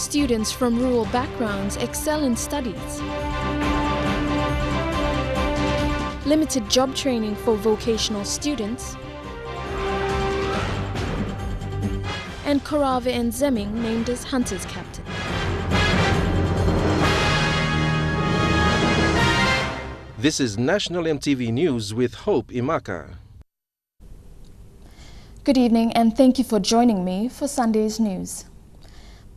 students from rural backgrounds excel in studies. Limited job training for vocational students. And Korave Zeming named as Hunters captain. This is National EMTV News with Hope Imaka. Good evening and thank you for joining me for Sunday's news.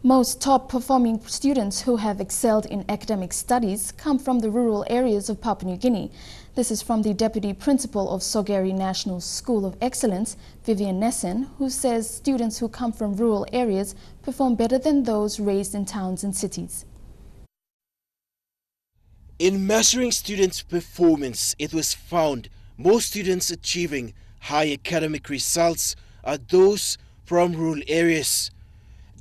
Most top-performing students who have excelled in academic studies come from the rural areas of Papua New Guinea. This is from the Deputy Principal of Sogeri National School of Excellence, Vivian Nessen, who says students who come from rural areas perform better than those raised in towns and cities. In measuring students' performance, it was found most students achieving high academic results are those from rural areas.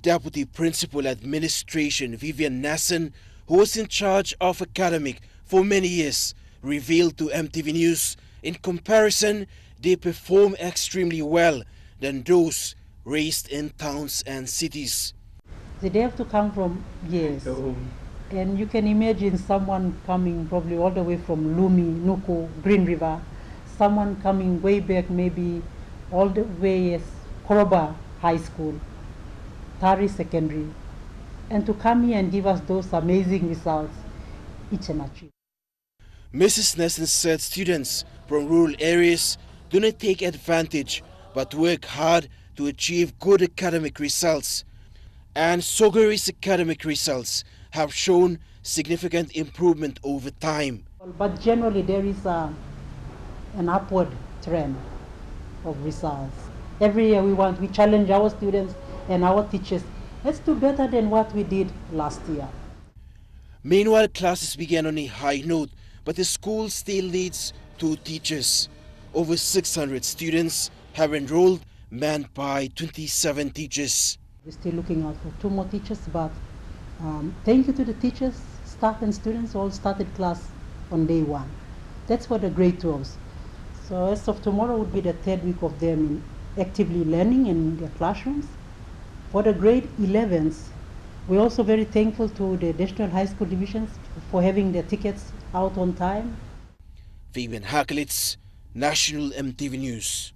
Deputy Principal Administration Vivian Nessen, who was in charge of academic for many years, revealed to EMTV News, in comparison, they perform extremely well than those raised in towns and cities. They have to come from, yes. And you can imagine someone coming probably all the way from Lumi, Nuku, Green River, someone coming way back maybe all the way as Koroba High School, Tari Secondary, and to come here and give us those amazing results, it's an achievement. Mrs. Nessen said students from rural areas do not take advantage but work hard to achieve good academic results. And Sogeri's academic results have shown significant improvement over time. But generally there is an upward trend of results. Every year we challenge our students and our teachers. Let's do better than what we did last year. Meanwhile, classes began on a high note, but the school still needs 2 teachers. Over 600 students have enrolled, manned by 27 teachers. We're still looking out for 2 more teachers, but thank you to the teachers, staff and students who all started class on day 1. That's for the grade 12s. So as of tomorrow would be the 3rd week of them actively learning in their classrooms. For the grade 11s, we're also very thankful to the National High School divisions for having their tickets out on time. Fabian Hakelitz, National EMTV News.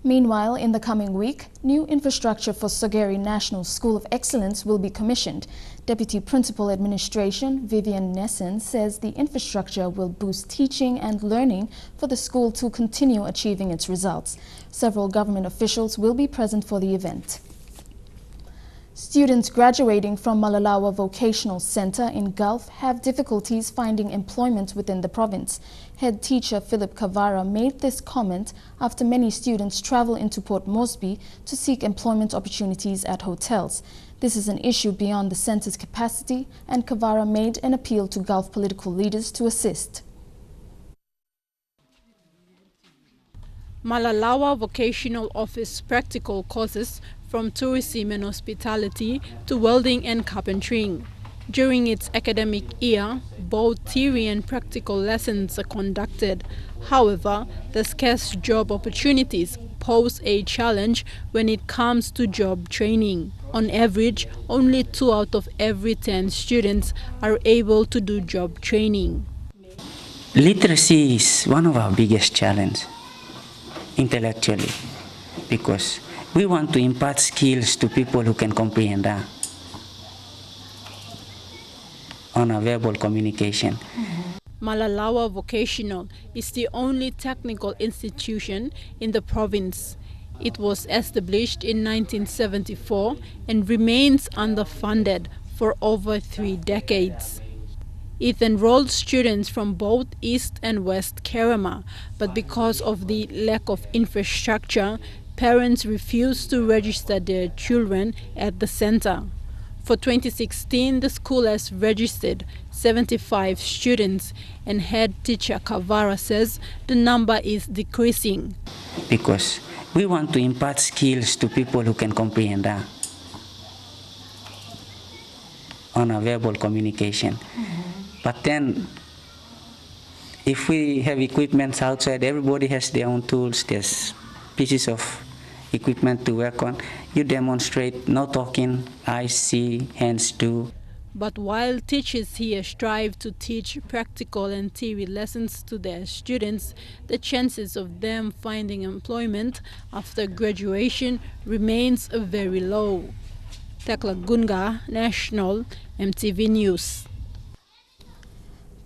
Meanwhile, in the coming week, new infrastructure for Sogeri National School of Excellence will be commissioned. Deputy Principal Administration Vivian Nessen says the infrastructure will boost teaching and learning for the school to continue achieving its results. Several government officials will be present for the event. Students graduating from Malalawa Vocational Center in Gulf have difficulties finding employment within the province. Head teacher Philip Kavara made this comment after many students travel into Port Moresby to seek employment opportunities at hotels. This is an issue beyond the center's capacity, and Kavara made an appeal to Gulf political leaders to assist. Malalawa Vocational offers practical courses from tourism and hospitality to welding and carpentering. During its academic year, both theory and practical lessons are conducted. However, the scarce job opportunities pose a challenge when it comes to job training. On average, only 2 out of every 10 students are able to do job training. Literacy is one of our biggest challenges intellectually, because we want to impart skills to people who can comprehend that on a verbal communication. Malalawa Vocational is the only technical institution in the province. It was established in 1974 and remains underfunded for over 3 decades. It enrolled students from both East and West Kerema, but because of the lack of infrastructure, parents refused to register their children at the center. For 2016, the school has registered 75 students, and head teacher Kavara says the number is decreasing. Because we want to impart skills to people who can comprehend that on a verbal communication. But then, if we have equipments outside, everybody has their own tools. There's pieces of equipment to work on. You demonstrate, no talking, eyes see, hands do. But while teachers here strive to teach practical and theory lessons to their students, the chances of them finding employment after graduation remains very low. Tekla Gunga, National, EMTV News.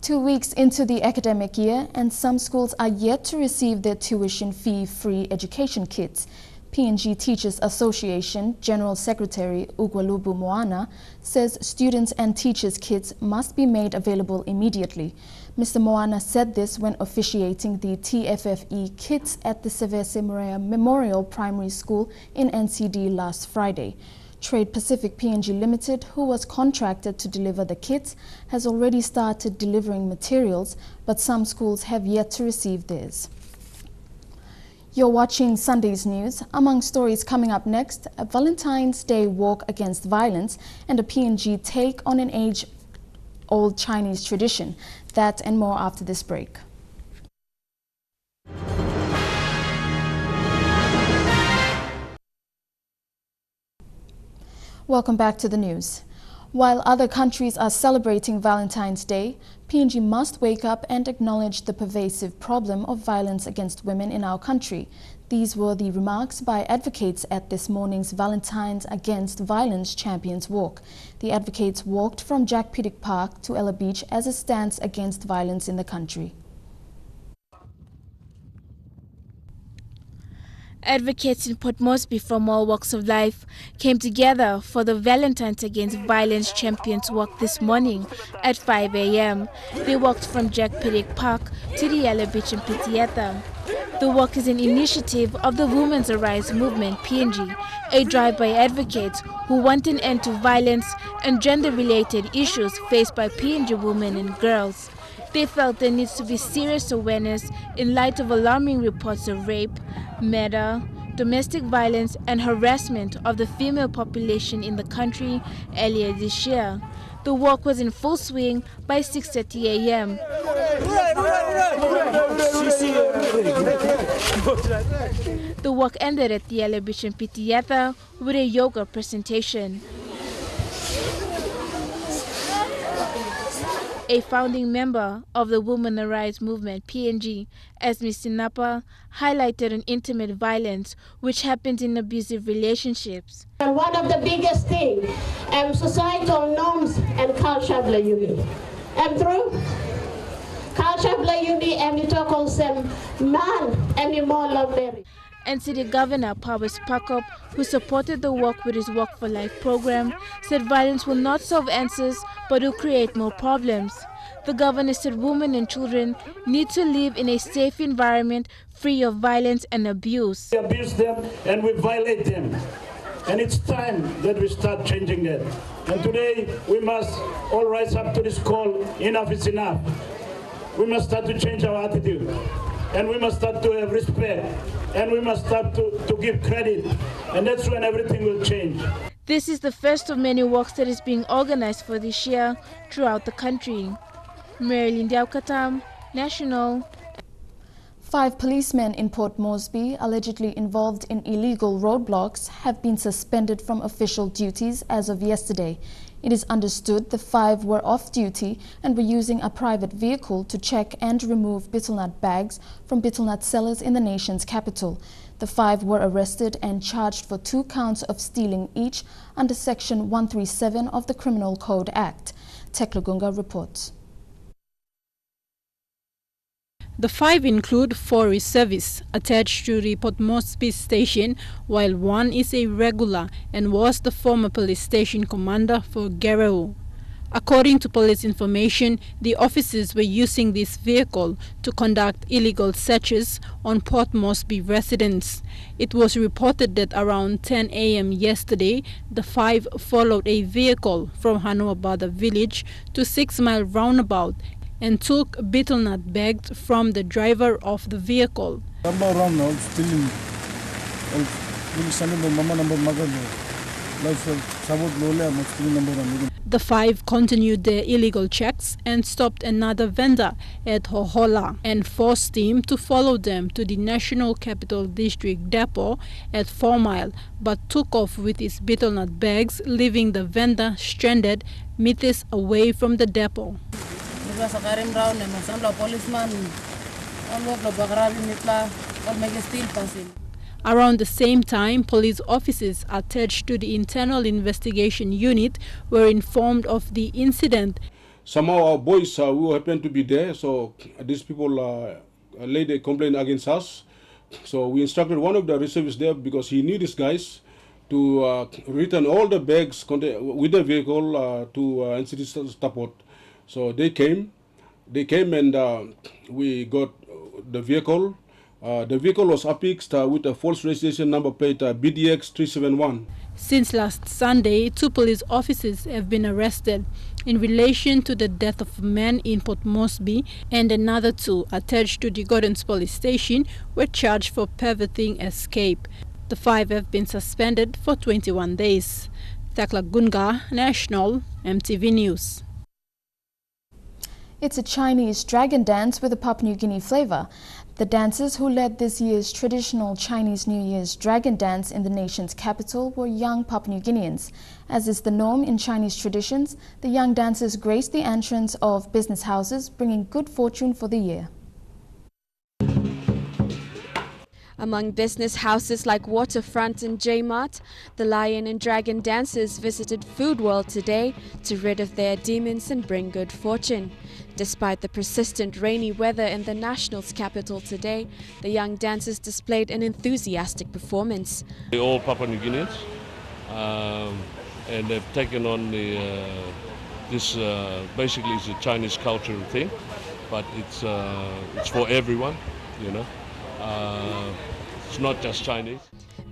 2 weeks into the academic year, and some schools are yet to receive their tuition fee-free education kits. PNG Teachers Association General Secretary Ugwalubu Moana says students and teachers' kits must be made available immediately. Mr. Moana said this when officiating the TFFE kits at the Sevese Morea Memorial Primary School in NCD last Friday. Trade Pacific PNG Limited, who was contracted to deliver the kits, has already started delivering materials, but some schools have yet to receive theirs. You're watching Sunday's News. Among stories coming up next, a Valentine's Day walk against violence and a PNG take on an age-old Chinese tradition. That and more after this break. Welcome back to the news. While other countries are celebrating Valentine's Day, PNG must wake up and acknowledge the pervasive problem of violence against women in our country. These were the remarks by advocates at this morning's Valentine's Against Violence Champions Walk. The advocates walked from Jack Piddick Park to Ella Beach as a stance against violence in the country. Advocates in Port Moresby from all walks of life came together for the Valentine's Against Violence Champions Walk this morning at 5 a.m. They walked from Jack Piddick Park to the Ella Beach in Pitieta. The walk is an initiative of the Women's Arise Movement, PNG, a drive by advocates who want an end to violence and gender-related issues faced by PNG women and girls. They felt there needs to be serious awareness in light of alarming reports of rape, murder, domestic violence and harassment of the female population in the country earlier this year. The walk was in full swing by 6:30 a.m. The walk ended at the Ella Beach in Pitieta with a yoga presentation. A founding member of the Women's Rights Movement, PNG, Esme Sinapa, highlighted an intimate violence which happens in abusive relationships. And one of the biggest things, societal norms and culture blayuni. Through culture blayuni, and talk also man and more love Mary. And City Governor Powers Pakop, who supported the Walk with his Walk for Life program, said violence will not solve answers but will create more problems. The governor said women and children need to live in a safe environment free of violence and abuse. We abuse them and we violate them. And it's time that we start changing that. And today we must all rise up to this call, enough is enough. We must start to change our attitude. And we must start to have respect. And we must start to give credit. And that's when everything will change. This is the first of many walks that is being organized for this year throughout the country. Marilyn Diaukatam, National. 5 policemen in Port Moresby, allegedly involved in illegal roadblocks, have been suspended from official duties as of yesterday. It is understood the 5 were off duty and were using a private vehicle to check and remove betel nut bags from betel nut sellers in the nation's capital. The 5 were arrested and charged for 2 counts of stealing each under Section 137 of the Criminal Code Act. Tekla reports. The 5 include 4 reservists attached to the Port Moresby station, while 1 is a regular and was the former police station commander for Garau. According to police information, the officers were using this vehicle to conduct illegal searches on Port Moresby residents. It was reported that around 10 a.m. yesterday, the 5 followed a vehicle from Hanuabada village to 6 Mile roundabout and took betel nut bags from the driver of the vehicle. The five continued their illegal checks and stopped another vendor at Hohola and forced him to follow them to the National Capital District depot at 4 Mile, but took off with his betel nut bags, leaving the vendor stranded meters away from the depot. Around the same time, police officers attached to the Internal Investigation Unit were informed of the incident. Somehow our boys who happened to be there, so these people laid a complaint against us. So we instructed one of the reservists there, because he knew these guys, to return all the bags with the vehicle to NCT Stapot. So they came and we got the vehicle. The vehicle was affixed with a false registration number plate BDX 371. Since last Sunday, 2 police officers have been arrested in relation to the death of a man in Port Moresby, and another 2 attached to the Gordons police station were charged for perverting escape. The 5 have been suspended for 21 days. Thakla Gunga, National EMTV News. It's a Chinese dragon dance with a Papua New Guinea flavor. The dancers who led this year's traditional Chinese New Year's dragon dance in the nation's capital were young Papua New Guineans. As is the norm in Chinese traditions, the young dancers graced the entrance of business houses, bringing good fortune for the year. Among business houses like Waterfront and J-Mart, the Lion and Dragon dancers visited Food World today to rid of their demons and bring good fortune. Despite the persistent rainy weather in the national's capital today, the young dancers displayed an enthusiastic performance. They're all Papua New Guineans, and they've taken on this basically is a Chinese cultural thing, but it's for everyone, you know. It's not just Chinese.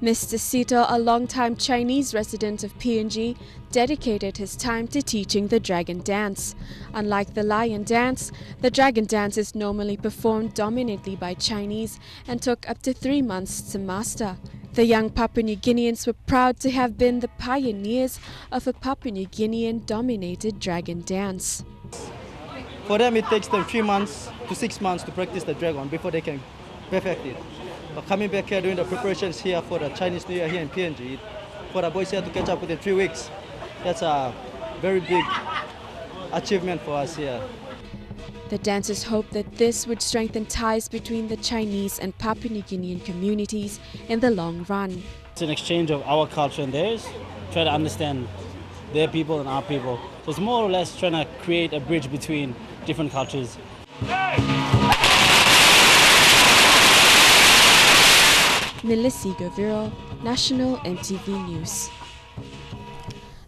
Mr. Sito, a long-time Chinese resident of PNG, dedicated his time to teaching the dragon dance. Unlike the lion dance, the dragon dance is normally performed dominantly by Chinese and took up to 3 months to master. The young Papua New Guineans were proud to have been the pioneers of a Papua New Guinean-dominated dragon dance. For them, it takes them 3 months to 6 months to practice the dragon before they can perfect it. But coming back here, doing the preparations here for the Chinese New Year here in PNG, for the boys here to catch up within 3 weeks, that's a very big achievement for us here. The dancers hope that this would strengthen ties between the Chinese and Papua New Guinean communities in the long run. It's an exchange of our culture and theirs, try to understand their people and our people. So it's more or less trying to create a bridge between different cultures. Milisi Goviro, National EMTV News.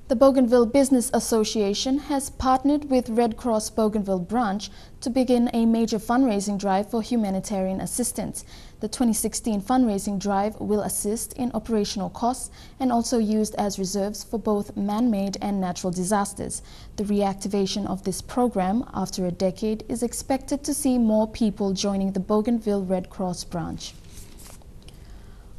The Bougainville Business Association has partnered with Red Cross Bougainville branch to begin a major fundraising drive for humanitarian assistance. The 2016 fundraising drive will assist in operational costs and also used as reserves for both man-made and natural disasters. The reactivation of this program after a decade is expected to see more people joining the Bougainville Red Cross branch.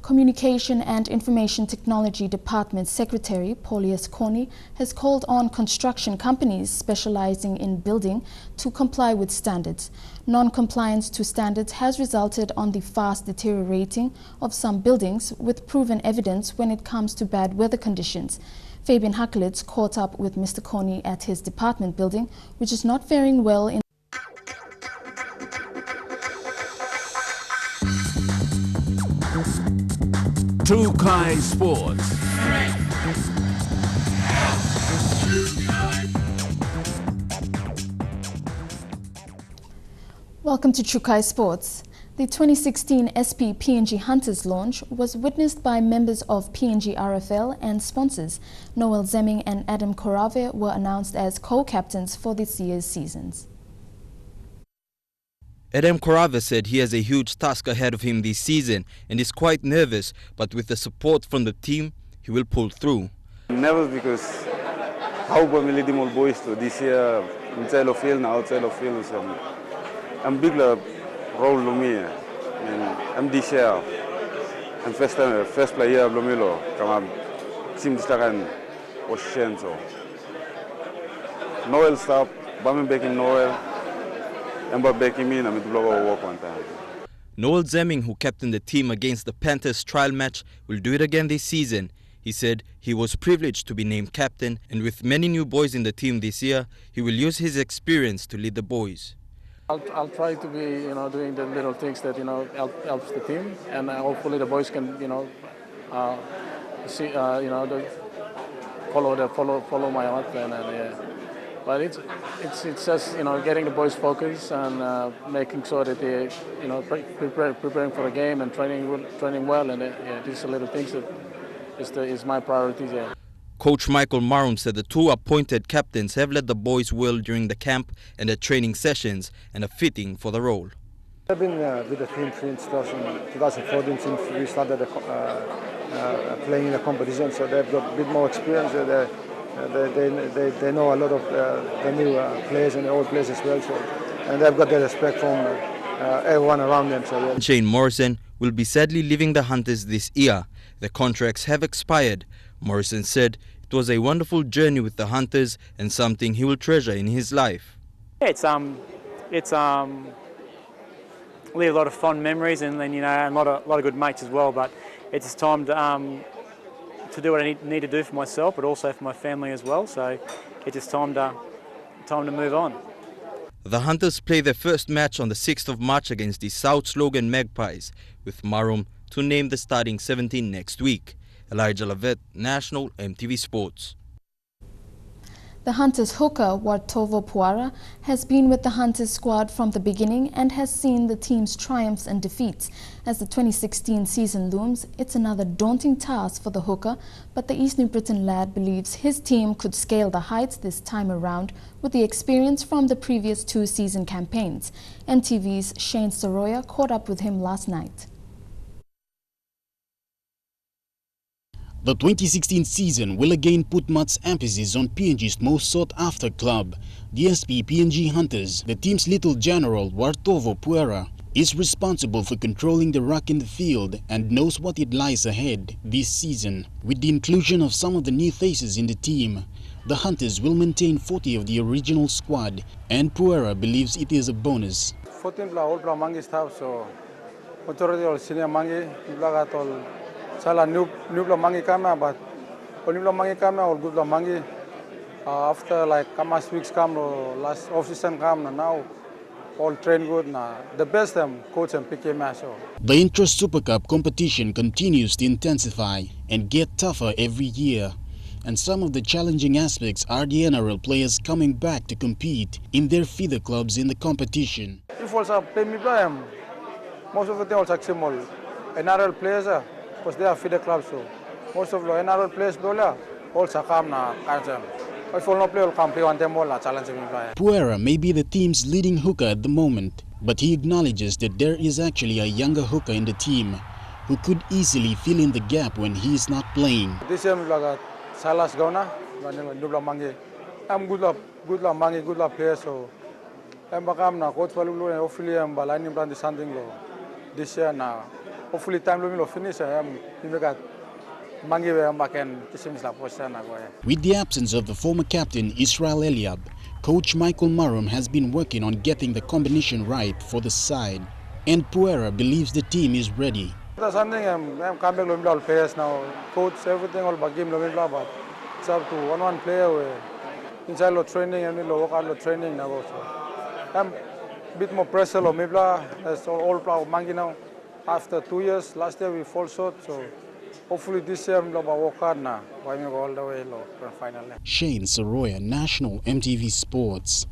Communication and Information Technology Department Secretary Paulius Koni has called on construction companies specializing in building to comply with standards. Non-compliance to standards has resulted on the fast deteriorating of some buildings with proven evidence when it comes to bad weather conditions. Fabian Hakelitz caught up with Mr. Koni at his department building, which is not faring well in Chukai Sports. Welcome to Chukai Sports. The 2016 SP PNG Hunters launch was witnessed by members of PNG RFL and sponsors. Noel Zeming and Adam Korave were announced as co-captains for this year's seasons. Adam Korave said he has a huge task ahead of him this season and is quite nervous, but with the support from the team, he will pull through. I'm nervous because how we lead all boys to this year inside of field and outside of field. I'm big role to me, and I'm this year. I'm first player of Lomelo. Come team this time was so Noel stop, Bamin Bekim Noel, and Bekim in, I'm to work one time. Korave Zeming, who captained the team against the Panthers trial match, will do it again this season. He said he was privileged to be named captain, and with many new boys in the team this year, he will use his experience to lead the boys. I'll try to be, doing the little things that, helps the team, and hopefully the boys can, see, follow my heart, and yeah. But it's just, getting the boys focused and making sure that they, preparing for the game and training well, and yeah, these are little things that is my priority. Yeah. Coach Michael Marum said the two appointed captains have led the boys well during the camp and the training sessions and are fitting for the role. I've been with the team since 2014, since we started playing in the competition, so they've got a bit more experience. They know a lot of the new players and the old players as well, so, and they've got the respect from everyone around them. So, yeah. Shane Morrison will be sadly leaving the Hunters this year. The contracts have expired. Morrison said it was a wonderful journey with the Hunters and something he will treasure in his life. It's leave a lot of fond memories, and then a lot of good mates as well. But it's just time to do what I need to do for myself, but also for my family as well. So it's just time to move on. The Hunters play their first match on the 6th of March against the South Slogan Magpies, with Marum to name the starting 17 next week. Elijah Lavet, National EMTV Sports. The Hunters hooker, Wartovo Puara, has been with the Hunters squad from the beginning and has seen the team's triumphs and defeats. As the 2016 season looms, it's another daunting task for the hooker, but the East New Britain lad believes his team could scale the heights this time around with the experience from the previous two season campaigns. EMTV's Shane Soroya caught up with him last night. The 2016 season will again put much emphasis on PNG's most sought-after club, the SP PNG Hunters. The team's little general, Wartovo Puara, is responsible for controlling the ruck in the field and knows what it lies ahead this season. With the inclusion of some of the new faces in the team, the Hunters will maintain 40 of the original squad, and Puara believes it is a bonus. 14 all mangi staff, so majority all senior mangi, all Sala new mangi kama, but new mangi kama or good mangi. After like kama weeks come last off season come now all train good na the best coach and PK match. The Intra Super Cup competition continues to intensify and get tougher every year, and some of the challenging aspects are the NRL players coming back to compete in their feeder clubs in the competition. If also play me play most of the time also small NRL players. Because they are feeder clubs, so most of the NRL players also come na cartel. If all no play, all come play one time all challenging player. Puara may be the team's leading hooker at the moment, but he acknowledges that there is actually a younger hooker in the team who could easily fill in the gap when he is not playing. This year, like Salas Gauna, mangi. I'm good mangi, good player, so I'm na coach Palulu and hopefully I'm balancing brand something low this year now. Hopefully time will finish. With the absence of the former captain Israel Eliab, coach Michael Marum has been working on getting the combination right for the side, and Puara believes the team is ready. That's something I'm coming to players now. Coach everything all about game but it's up to one player inside the training and local training now. I'm a bit more pressure or maybe that's all mangi now. After 2 years, last year we fall short, so hopefully this year we'll work hard now. Why we go all the way to final. Shane Soroya, National EMTV Sports.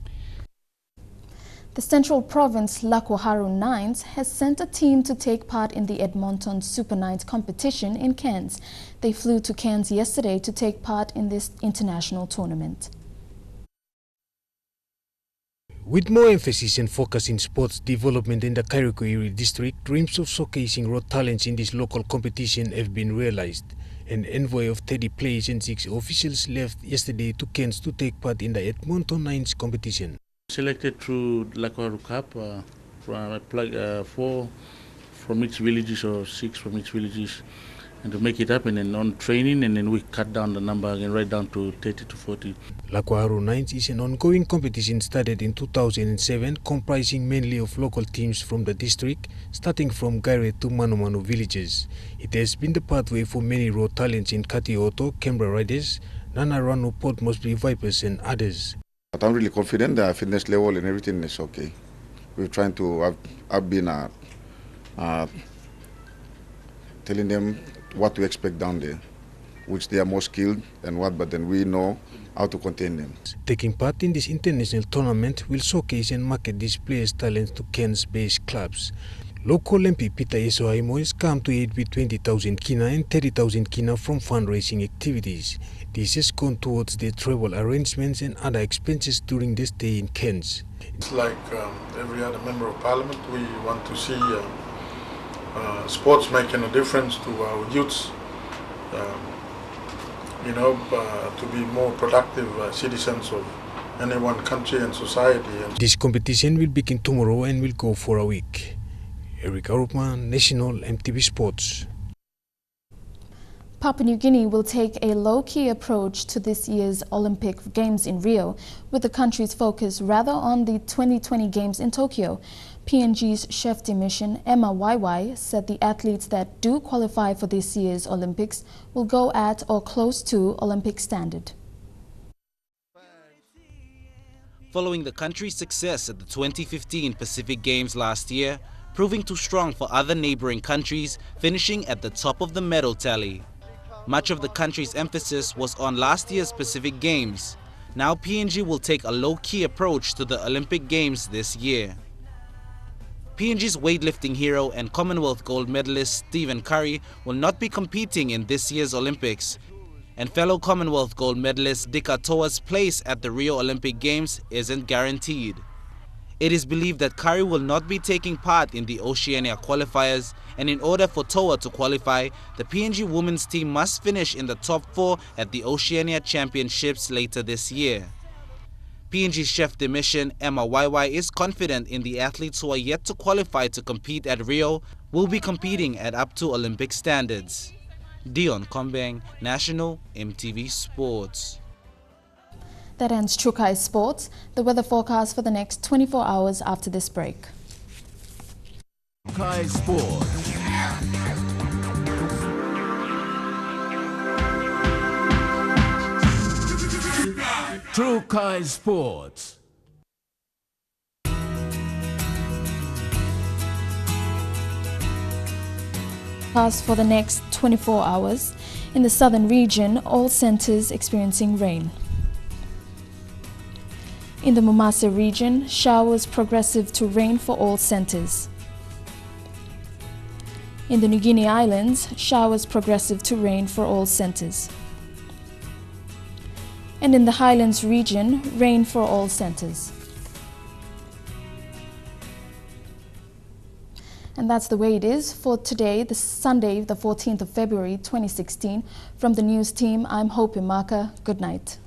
The Central Province Lakwaharu Nines has sent a team to take part in the Edmonton Super Nines competition in Cairns. They flew to Cairns yesterday to take part in this international tournament. With more emphasis and focus in sports development in the Kairikoiri district, dreams of showcasing raw talents in this local competition have been realized. An envoy of 30 players and 6 officials left yesterday to Cairns to take part in the Edmonton Nines competition. Selected through Lakwaharu Cup, 4 from each villages or 6 from each villages, and to make it happen, and on training, and then we cut down the number again right down to 30 to 40. Lakwaharu Nines is an ongoing competition started in 2007, comprising mainly of local teams from the district, starting from Gaire to Manumanu villages. It has been the pathway for many raw talents in Katioto, Canberra Riders, Nanaranu, Port Moresby Vipers and others. But I'm really confident the fitness level and everything is okay. We're trying to, I've been telling them what to expect down there, which they are more skilled and what, but then we know how to contain them. Taking part in this international tournament will showcase and market these players' talents to Cairns-based clubs. Local MP Peter Esohaimo has come to aid with 20,000 kina and 30,000 kina from fundraising activities. This has gone towards their travel arrangements and other expenses during their stay in Cairns. It's like every other member of parliament, we want to see sports making a difference to our youths, to be more productive citizens of any one country and society. This competition will begin tomorrow and will go for a week. Eric Arupman, National EMTV Sports. Papua New Guinea will take a low-key approach to this year's Olympic Games in Rio, with the country's focus rather on the 2020 Games in Tokyo. PNG's chef de mission, Emma YY, said the athletes that do qualify for this year's Olympics will go at or close to Olympic standard. Following the country's success at the 2015 Pacific Games last year, proving too strong for other neighboring countries, finishing at the top of the medal tally. Much of the country's emphasis was on last year's Pacific Games. Now PNG will take a low-key approach to the Olympic Games this year. PNG's weightlifting hero and Commonwealth gold medalist Stephen Curry will not be competing in this year's Olympics, and fellow Commonwealth gold medalist Dika Toa's place at the Rio Olympic Games isn't guaranteed. It is believed that Curry will not be taking part in the Oceania qualifiers, and in order for Toa to qualify, the PNG women's team must finish in the top 4 at the Oceania Championships later this year. PNG chef de mission Emma YY is confident in the athletes who are yet to qualify to compete at Rio will be competing at up to Olympic standards. Dion Kombeng, National EMTV Sports. That ends Chukai Sports. The weather forecast for the next 24 hours after this break. Chukai Sports. Chukai Sports. Forecast for the next 24 hours. In the southern region, all centers experiencing rain. In the Mumasa region, showers progressive to rain for all centers. In the New Guinea Islands, showers progressive to rain for all centers. And in the Highlands region, rain for all centers. And that's the way it is for today, the Sunday, the 14th of February 2016. From the news team, I'm Hope Imaka. Good night.